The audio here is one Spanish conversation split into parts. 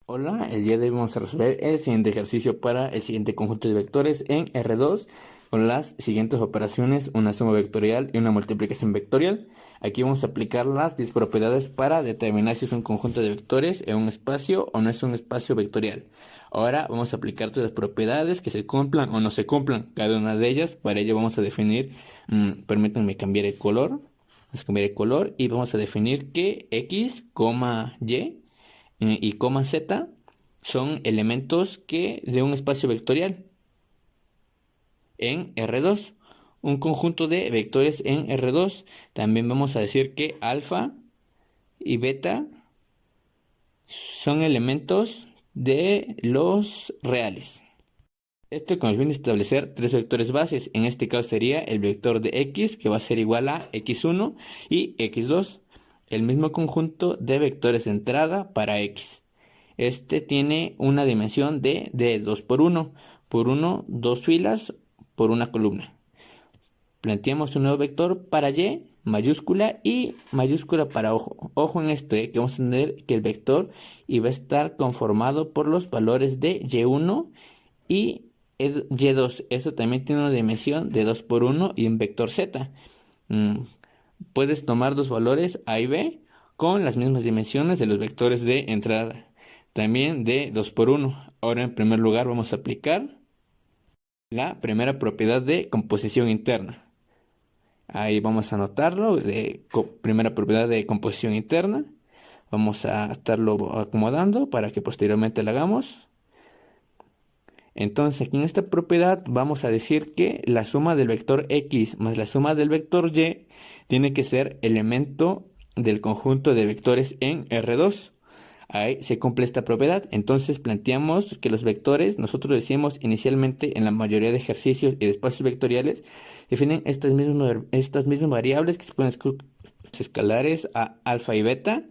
Hola, el día de hoy vamos a resolver el siguiente ejercicio para el siguiente conjunto de vectores en R2 con las siguientes operaciones, una suma vectorial y una multiplicación vectorial. Aquí vamos a aplicar las 10 propiedades para determinar si es un conjunto de vectores en un espacio o no es un espacio vectorial. Ahora vamos a aplicar todas las propiedades que se cumplan o no se cumplan, cada una de ellas. Para ello vamos a definir, permítanme cambiar el color, vamos a cambiar el color y vamos a definir que x, y y coma z son elementos de un espacio vectorial en R2. Un conjunto de vectores en R2. También vamos a decir que alfa y beta son elementos de los reales. Esto con el fin de establecer tres vectores bases. En este caso sería el vector de x, que va a ser igual a x1 y x2. El mismo conjunto de vectores de entrada para x. Este tiene una dimensión de 2 por 1. Por 1, dos filas por una columna. Planteamos un nuevo vector para y, mayúscula y mayúscula para ojo. Ojo en esto, que vamos a tener que el vector iba a estar conformado por los valores de y1 y y2. Eso también tiene una dimensión de 2 por 1 y un vector z. Puedes tomar dos valores a y b con las mismas dimensiones de los vectores de entrada. También de 2 por 1. Ahora en primer lugar vamos a aplicar la primera propiedad de composición interna. Ahí vamos a anotarlo, primera propiedad de composición interna. Vamos a estarlo acomodando para que posteriormente la hagamos. Entonces aquí en esta propiedad vamos a decir que la suma del vector x más la suma del vector y tiene que ser elemento del conjunto de vectores en R2. Ahí se cumple esta propiedad. Entonces planteamos que los vectores, nosotros decimos inicialmente en la mayoría de ejercicios y de espacios vectoriales, definen estas mismas variables que se pueden escalares a alfa y beta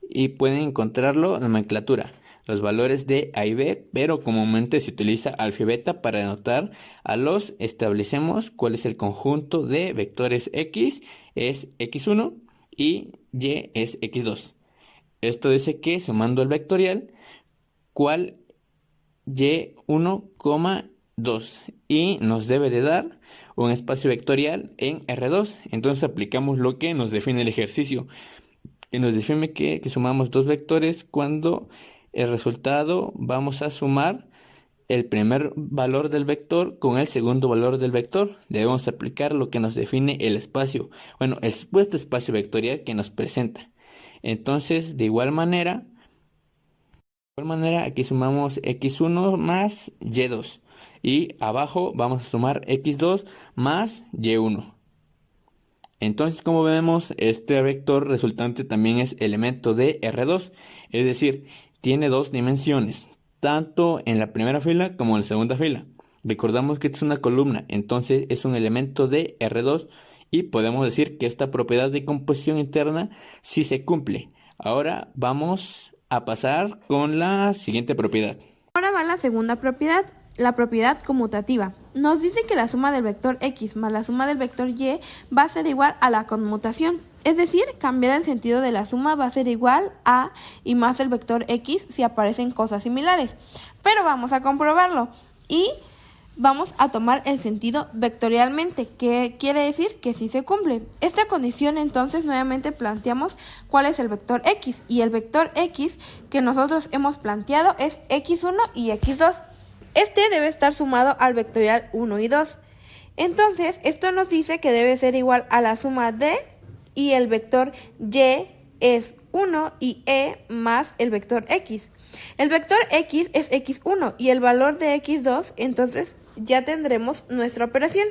y pueden encontrarlo en nomenclatura. Los valores de A y B, pero comúnmente se utiliza alfa y beta para denotar a los. Establecemos cuál es el conjunto de vectores x, es x1 y y es x2. Esto dice que sumando el vectorial, cuál y1, 2 y nos debe de dar un espacio vectorial en R2. Entonces aplicamos lo que nos define el ejercicio, que nos define que sumamos dos vectores cuando el resultado vamos a sumar el primer valor del vector con el segundo valor del vector. Debemos aplicar lo que nos define el espacio, el supuesto espacio vectorial que nos presenta. Entonces, de igual manera, aquí sumamos x1 más y2 y abajo vamos a sumar x2 más y1. Entonces, como vemos, este vector resultante también es elemento de R2, es decir, tiene dos dimensiones, tanto en la primera fila como en la segunda fila. Recordamos que esta es una columna, entonces es un elemento de R2 y podemos decir que esta propiedad de composición interna sí se cumple. Ahora vamos a pasar con la siguiente propiedad. Ahora va la segunda propiedad, la propiedad conmutativa. Nos dice que la suma del vector x más la suma del vector y va a ser igual a la conmutación. Es decir, cambiar el sentido de la suma va a ser igual a y más el vector x si aparecen cosas similares. Pero vamos a comprobarlo y vamos a tomar el sentido vectorialmente, que quiere decir que sí se cumple. Esta condición, entonces nuevamente planteamos cuál es el vector x, y el vector x que nosotros hemos planteado es x1 y x2. Este debe estar sumado al vectorial 1 y 2. Entonces, esto nos dice que debe ser igual a la suma de y el vector y es 1 y e más el vector x. El vector x es x1 y el valor de x2, entonces ya tendremos nuestra operación.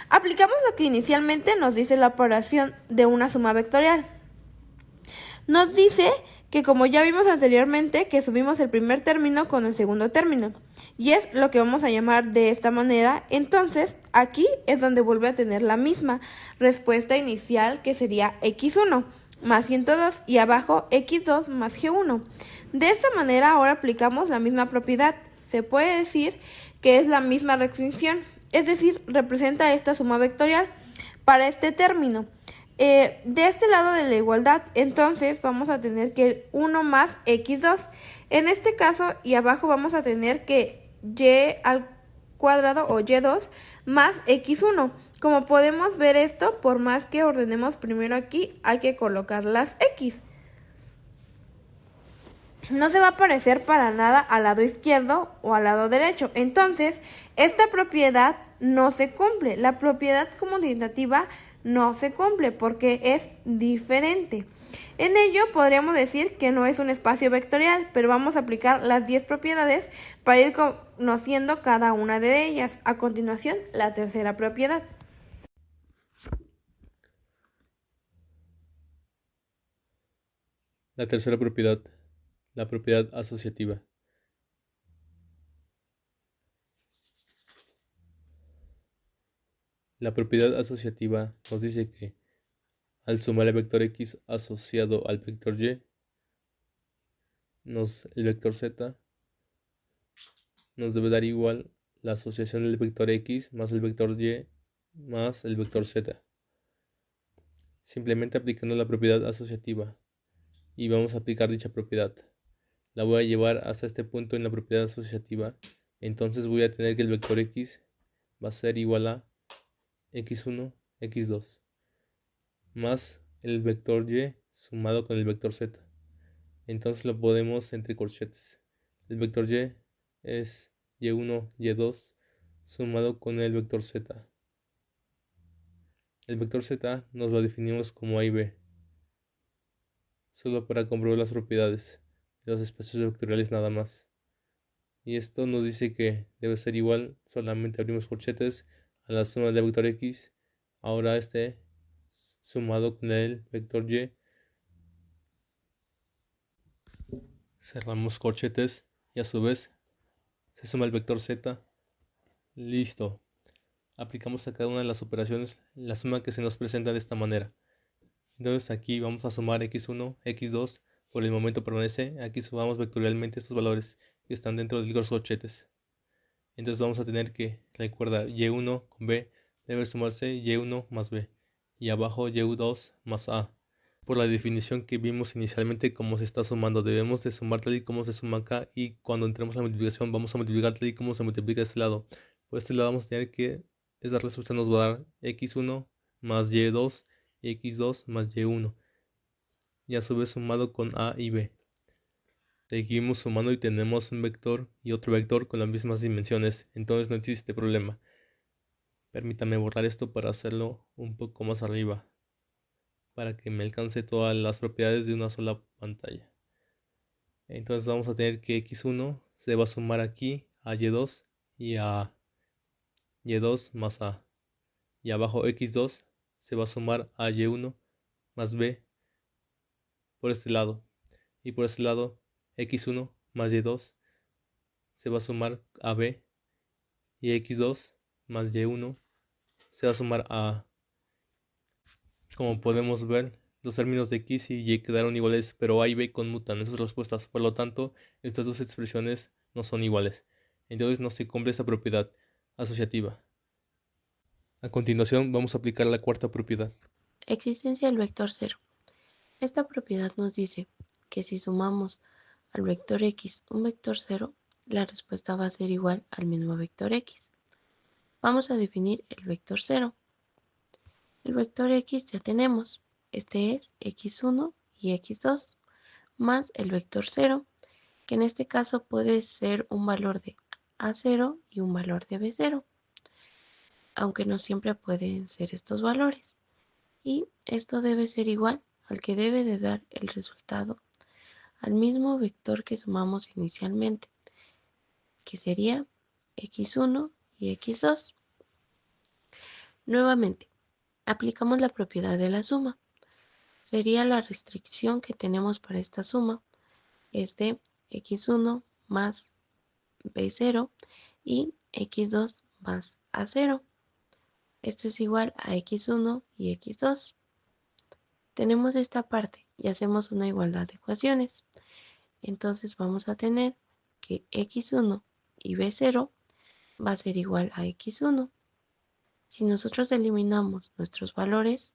Aplicamos lo que inicialmente nos dice la operación de una suma vectorial. Nos dice que, como ya vimos anteriormente, que subimos el primer término con el segundo término, y es lo que vamos a llamar de esta manera. Entonces aquí es donde vuelve a tener la misma respuesta inicial, que sería x1 más 102 y abajo x2 más g1. De esta manera ahora aplicamos la misma propiedad. Se puede decir que es la misma restricción, es decir, representa esta suma vectorial para este término. De este lado de la igualdad, entonces vamos a tener que 1 más x2. En este caso, y abajo vamos a tener que y al cuadrado o y2 más x1. Como podemos ver esto, por más que ordenemos primero aquí, hay que colocar las x. No se va a parecer para nada al lado izquierdo o al lado derecho. Entonces, esta propiedad no se cumple. La propiedad conmutativa no se cumple porque es diferente. En ello podríamos decir que no es un espacio vectorial, pero vamos a aplicar las 10 propiedades para ir conociendo cada una de ellas. A continuación, la tercera propiedad. La tercera propiedad, la propiedad asociativa. La propiedad asociativa nos dice que al sumar el vector x asociado al vector y, el vector z nos debe dar igual la asociación del vector x más el vector y más el vector z. Simplemente aplicando la propiedad asociativa, y vamos a aplicar dicha propiedad. La voy a llevar hasta este punto en la propiedad asociativa. Entonces voy a tener que el vector x va a ser igual a x1, x2, más el vector y sumado con el vector z. Entonces lo podemos entre corchetes. El vector y es y1, y2 sumado con el vector z. El vector z nos lo definimos como a y b, solo para comprobar las propiedades de los espacios vectoriales nada más. Y esto nos dice que debe ser igual, solamente abrimos corchetes, a la suma del vector x, ahora este sumado con el vector y, cerramos corchetes y a su vez se suma el vector z. Listo. Aplicamos a cada una de las operaciones la suma que se nos presenta de esta manera. Entonces aquí vamos a sumar x1, x2, por el momento permanece. Aquí sumamos vectorialmente estos valores que están dentro de los corchetes. Entonces vamos a tener que, recuerda, y1 con b debe sumarse y1 más b, y abajo y2 más a. Por la definición que vimos inicialmente, como se está sumando, debemos de sumar tal y como se suma acá, y cuando entremos a multiplicación vamos a multiplicar tal y como se multiplica este lado. Por este lado vamos a tener que esa respuesta nos va a dar x1 más y2 y x2 más y1, y a su vez sumado con a y b. Seguimos sumando y tenemos un vector y otro vector con las mismas dimensiones, entonces no existe problema. Permítame borrar esto para hacerlo un poco más arriba, para que me alcance todas las propiedades de una sola pantalla. Entonces vamos a tener que x1 se va a sumar aquí a y2 y a y2 más a, y abajo x2 se va a sumar a y1 más b por este lado, y por este lado x1 más y2 se va a sumar a b, y x2 más y1 se va a sumar a a. Como podemos ver, los términos de x y y quedaron iguales, pero a y b conmutan en sus respuestas, por lo tanto, estas dos expresiones no son iguales. Entonces no se cumple esta propiedad asociativa. A continuación vamos a aplicar la cuarta propiedad. Existencia del vector 0. Esta propiedad nos dice que si sumamos al vector x un vector 0, la respuesta va a ser igual al mismo vector x. Vamos a definir el vector 0. El vector x ya tenemos, este es x1 y x2, más el vector 0, que en este caso puede ser un valor de a0 y un valor de b0, aunque no siempre pueden ser estos valores. Y esto debe ser igual al que debe de dar el resultado al mismo vector que sumamos inicialmente, que sería x1 y x2. Nuevamente, aplicamos la propiedad de la suma. Sería la restricción que tenemos para esta suma, es de x1 más b0 y x2 más a0. Esto es igual a x1 y x2. Tenemos esta parte y hacemos una igualdad de ecuaciones. Entonces vamos a tener que x1 y b0 va a ser igual a x1. Si nosotros eliminamos nuestros valores,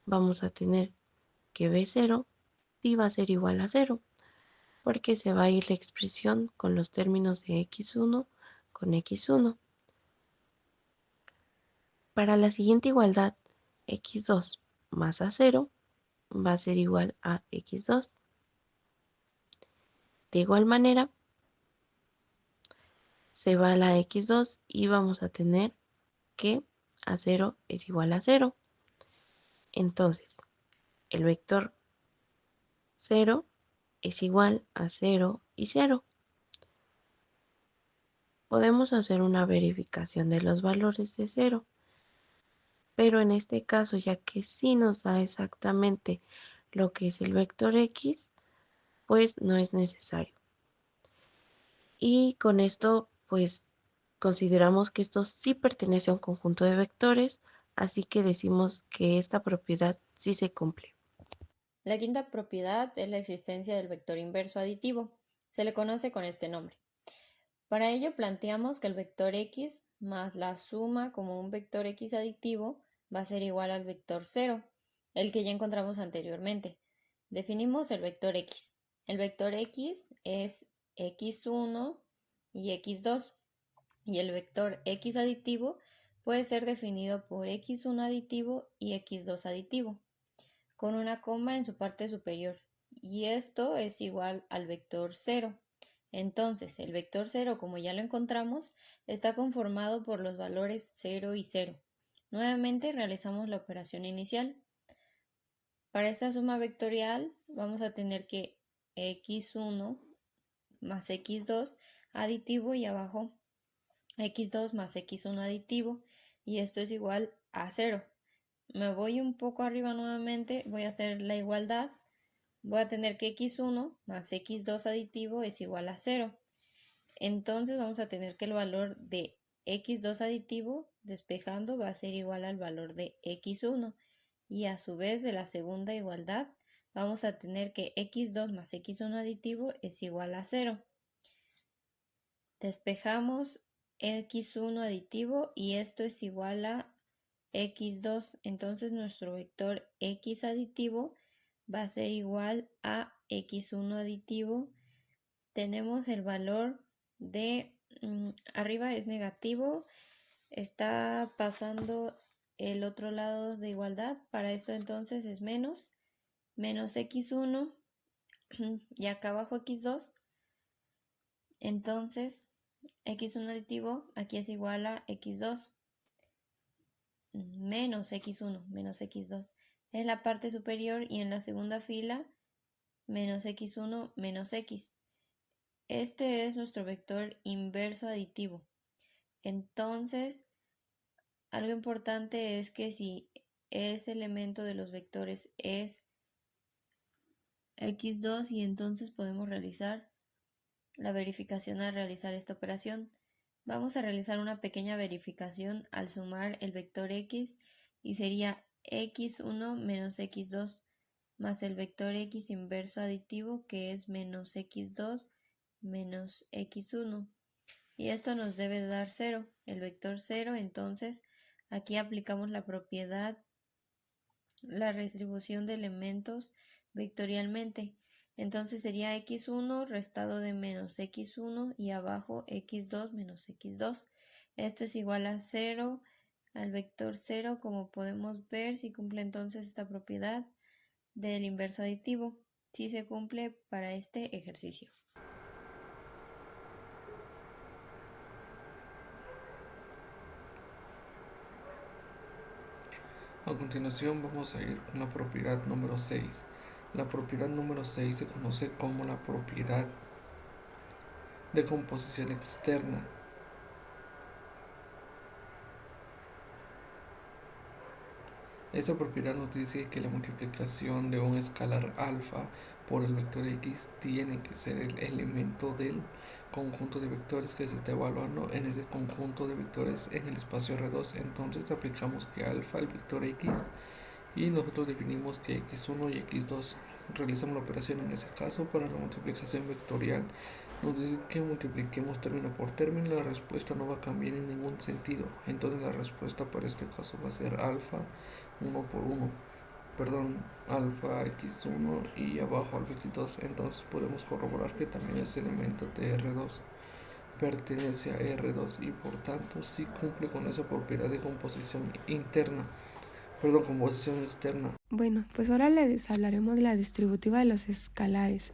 vamos a tener que b0 sí va a ser igual a 0. porque se va a ir la expresión con los términos de x1 con x1. Para la siguiente igualdad, x2 más a0 va a ser igual a x2. De igual manera, se va la x2 y vamos a tener que a0 es igual a 0. Entonces, el vector 0 es igual a 0 y 0. Podemos hacer una verificación de los valores de 0, pero en este caso, ya que sí nos da exactamente lo que es el vector x, pues no es necesario. Y con esto, pues consideramos que esto sí pertenece a un conjunto de vectores, así que decimos que esta propiedad sí se cumple. La quinta propiedad es la existencia del vector inverso aditivo. Se le conoce con este nombre. Para ello planteamos que el vector x más la suma como un vector x aditivo va a ser igual al vector 0, el que ya encontramos anteriormente. Definimos el vector x. El vector x es x1 y x2, y el vector x aditivo puede ser definido por x1 aditivo y x2 aditivo, con una coma en su parte superior, y esto es igual al vector 0. Entonces, el vector 0, como ya lo encontramos, está conformado por los valores 0 y 0. Nuevamente realizamos la operación inicial. Para esta suma vectorial vamos a tener que x1 más x2 aditivo y abajo x2 más x1 aditivo, y esto es igual a 0. Me voy un poco arriba nuevamente, voy a hacer la igualdad. Voy a tener que x1 más x2 aditivo es igual a 0. Entonces vamos a tener que el valor de x2 aditivo, despejando, va a ser igual al valor de x1. Y a su vez de la segunda igualdad vamos a tener que x2 más x1 aditivo es igual a 0. Despejamos x1 aditivo y esto es igual a x2. Entonces nuestro vector x aditivo va a ser igual a x1 aditivo. Tenemos el valor de arriba es negativo, está pasando el otro lado de igualdad. Para esto entonces es menos x1 y acá abajo x2. Entonces x1 aditivo aquí es igual a x2 menos x1 menos x2. Es la parte superior, y en la segunda fila menos x1 menos x. Este es nuestro vector inverso aditivo. Entonces, algo importante es que si ese elemento de los vectores es x2, y entonces podemos realizar la verificación al realizar esta operación. Vamos a realizar una pequeña verificación al sumar el vector x, y sería x1 menos x2 más el vector x inverso aditivo, que es menos x2 menos x1. Y esto nos debe dar 0, el vector 0. Entonces aquí aplicamos la propiedad, la redistribución de elementos vectorialmente. Entonces sería x1 restado de menos x1 y abajo x2 menos x2. Esto es igual a 0 al vector 0, como podemos ver. Si cumple entonces esta propiedad del inverso aditivo, si se cumple para este ejercicio. A continuación vamos a ir con la propiedad número 6. La propiedad número 6 se conoce como la propiedad de composición externa. Esta propiedad nos dice que la multiplicación de un escalar alfa por el vector x tiene que ser el elemento del conjunto de vectores que se está evaluando en ese conjunto de vectores en el espacio R2. Entonces aplicamos que alfa el vector x, y nosotros definimos que x1 y x2. Realizamos la operación en ese caso para la multiplicación vectorial. Nos dice que multipliquemos término por término. La respuesta no va a cambiar en ningún sentido. Entonces la respuesta para este caso va a ser alfa 1 por 1. alfa x1 y abajo alfa x2, entonces podemos corroborar que también ese elemento de R2 pertenece a R2 y por tanto sí cumple con esa propiedad de composición composición externa. Bueno, pues ahora les hablaremos de la distributiva de los escalares.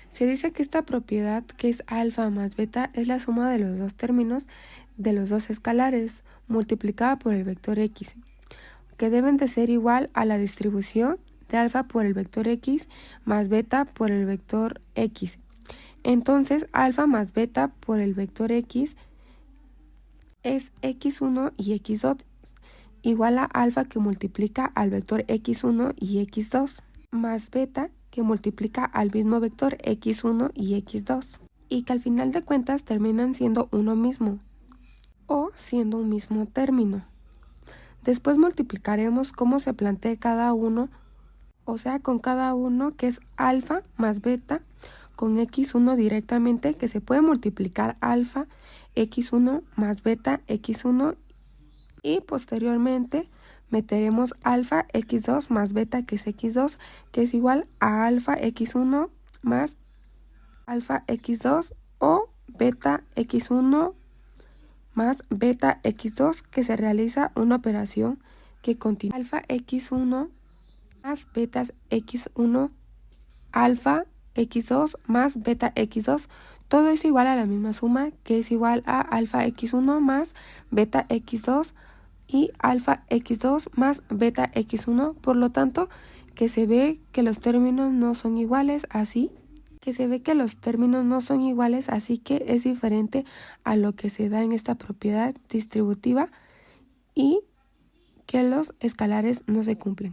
Se dice que esta propiedad, que es alfa más beta, es la suma de los dos términos de los dos escalares multiplicada por el vector x, que deben de ser igual a la distribución de alfa por el vector x más beta por el vector x. Entonces, alfa más beta por el vector x es x1 y x2, igual a alfa que multiplica al vector x1 y x2, más beta que multiplica al mismo vector x1 y x2, y que al final de cuentas terminan siendo uno mismo, o siendo un mismo término. Después multiplicaremos cómo se plantea cada uno, o sea, con cada uno que es alfa más beta, con x1 directamente, que se puede multiplicar alfa x1 más beta x1, y posteriormente meteremos alfa x2 más beta, que es x2, que es igual a alfa x1 más alfa x2, o beta x1 más beta x2, que se realiza una operación que continúa alfa x1 más beta x1, alfa x2 más beta x2, todo es igual a la misma suma, que es igual a alfa x1 más beta x2 y alfa x2 más beta x1, por lo tanto que se ve que los términos no son iguales, así que es diferente a lo que se da en esta propiedad distributiva y que los escalares no se cumplen.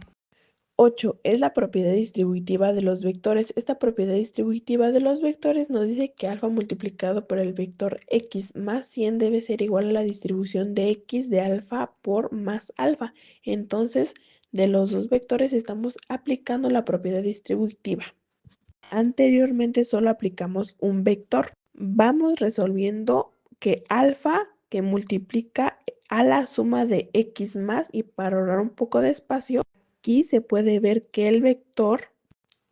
8 es la propiedad distributiva de los vectores. Esta propiedad distributiva de los vectores nos dice que alfa multiplicado por el vector x más 100 debe ser igual a la distribución de x de alfa por más alfa. Entonces, de los dos vectores estamos aplicando la propiedad distributiva. Anteriormente solo aplicamos un vector. Vamos resolviendo que alfa que multiplica a la suma de x más, y para ahorrar un poco de espacio, aquí se puede ver que el vector,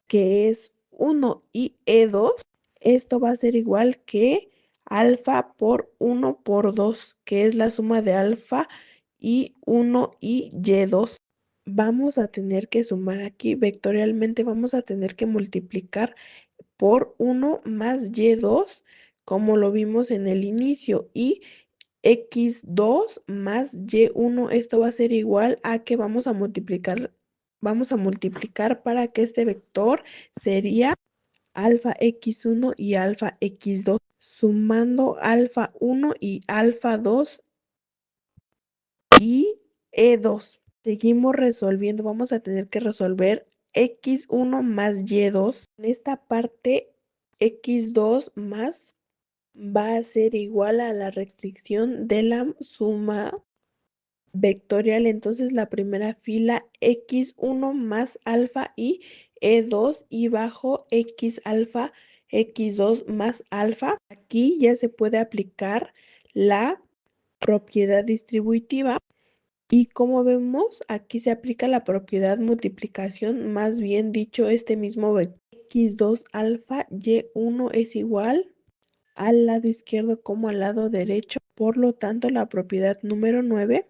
que es 1 y e2, esto va a ser igual que alfa por 1 por 2, que es la suma de alfa y 1 y y2. Vamos a tener que sumar aquí vectorialmente, vamos a tener que multiplicar por 1 más y2, como lo vimos en el inicio, y x2 más y1, esto va a ser igual a que vamos a multiplicar para que este vector sería alfa x1 y alfa x2, sumando alfa 1 y alfa 2 y e2. Seguimos resolviendo, vamos a tener que resolver x1 más y2. En esta parte, x2 más va a ser igual a la restricción de la suma vectorial. Entonces la primera fila, x1 más alfa y e2, y bajo x alfa, x2 más alfa. Aquí ya se puede aplicar la propiedad distributiva. Y como vemos, aquí se aplica la propiedad multiplicación, más bien dicho, este mismo vector. x2 alfa y1 es igual al lado izquierdo como al lado derecho. Por lo tanto, la propiedad número 9